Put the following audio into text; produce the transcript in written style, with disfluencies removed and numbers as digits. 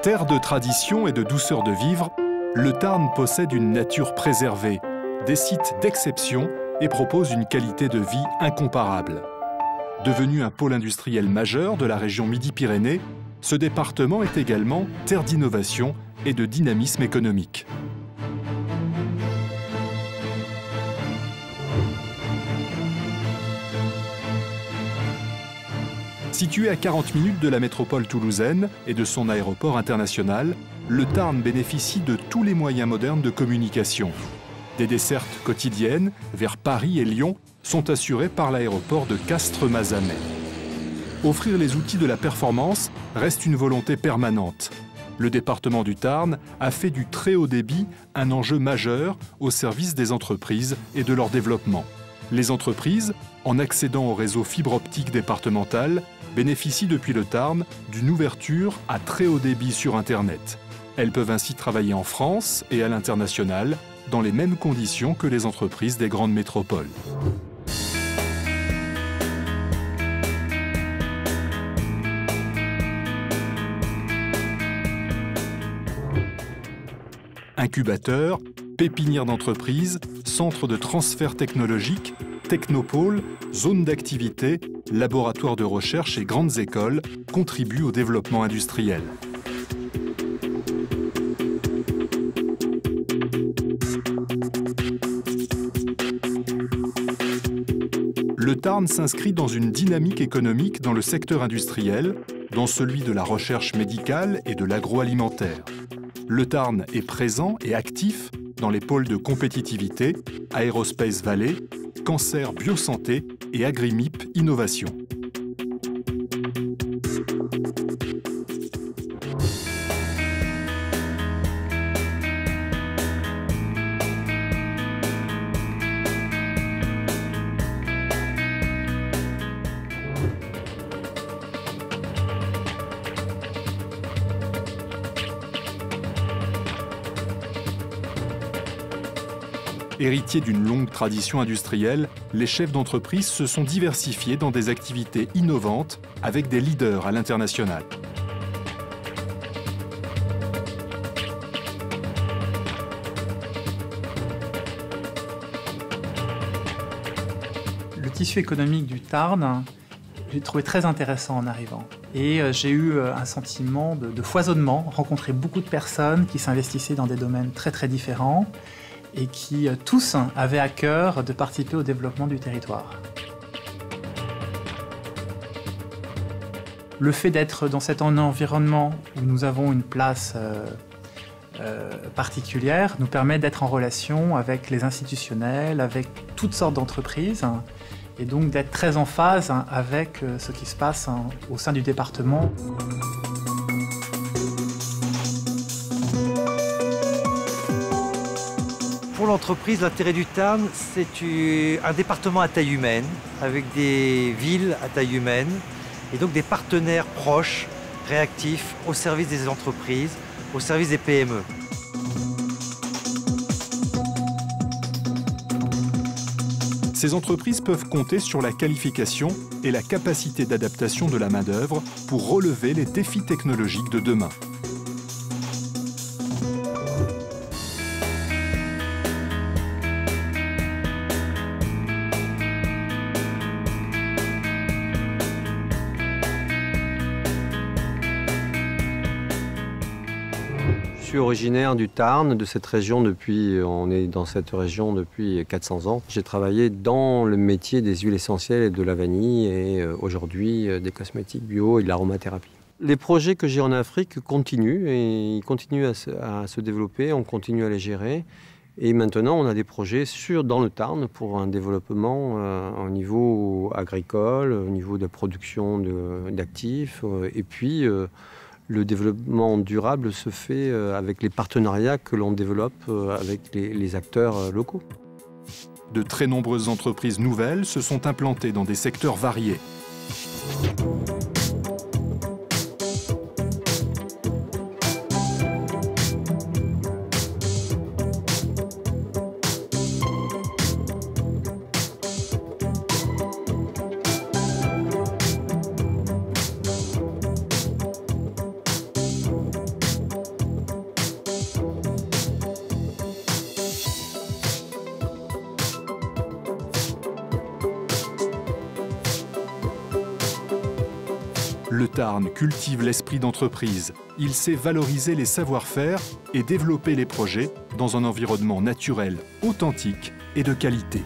Terre de tradition et de douceur de vivre, le Tarn possède une nature préservée, des sites d'exception et propose une qualité de vie incomparable. Devenu un pôle industriel majeur de la région Midi-Pyrénées, ce département est également terre d'innovation et de dynamisme économique. Situé à 40 minutes de la métropole toulousaine et de son aéroport international, le Tarn bénéficie de tous les moyens modernes de communication. Des dessertes quotidiennes vers Paris et Lyon sont assurées par l'aéroport de Castres-Mazamet. Offrir les outils de la performance reste une volonté permanente. Le département du Tarn a fait du très haut débit un enjeu majeur au service des entreprises et de leur développement. Les entreprises, en accédant au réseau fibre optique départemental, bénéficient depuis le Tarn d'une ouverture à très haut débit sur Internet. Elles peuvent ainsi travailler en France et à l'international dans les mêmes conditions que les entreprises des grandes métropoles. Incubateurs, pépinières d'entreprises, centres de transfert technologique, technopoles, zones d'activité, laboratoires de recherche et grandes écoles contribuent au développement industriel. Le Tarn s'inscrit dans une dynamique économique dans le secteur industriel, dans celui de la recherche médicale et de l'agroalimentaire. Le Tarn est présent et actif dans les pôles de compétitivité, Aerospace Valley, Cancer Biosanté et Agrimip Innovation. Héritiers d'une longue tradition industrielle, les chefs d'entreprise se sont diversifiés dans des activités innovantes avec des leaders à l'international. Le tissu économique du Tarn, j'ai trouvé très intéressant en arrivant. Et j'ai eu un sentiment de foisonnement, rencontré beaucoup de personnes qui s'investissaient dans des domaines très très différents et qui tous avaient à cœur de participer au développement du territoire. Le fait d'être dans cet environnement où nous avons une place particulière nous permet d'être en relation avec les institutionnels, avec toutes sortes d'entreprises, et donc d'être très en phase avec ce qui se passe au sein du département. Pour l'entreprise, l'intérêt du Tarn, c'est un département à taille humaine, avec des villes à taille humaine, et donc des partenaires proches, réactifs, au service des entreprises, au service des PME. Ces entreprises peuvent compter sur la qualification et la capacité d'adaptation de la main-d'œuvre pour relever les défis technologiques de demain. Je suis originaire du Tarn, de cette région on est dans cette région depuis 400 ans. J'ai travaillé dans le métier des huiles essentielles et de la vanille et aujourd'hui des cosmétiques bio et de l'aromathérapie. Les projets que j'ai en Afrique continuent et ils continuent à se développer, on continue à les gérer. Et maintenant, on a des projets dans le Tarn pour un développement au niveau agricole, au niveau de la production d'actifs et puis le développement durable se fait avec les partenariats que l'on développe avec les acteurs locaux. De très nombreuses entreprises nouvelles se sont implantées dans des secteurs variés. Le Tarn cultive l'esprit d'entreprise. Il sait valoriser les savoir-faire et développer les projets dans un environnement naturel, authentique et de qualité.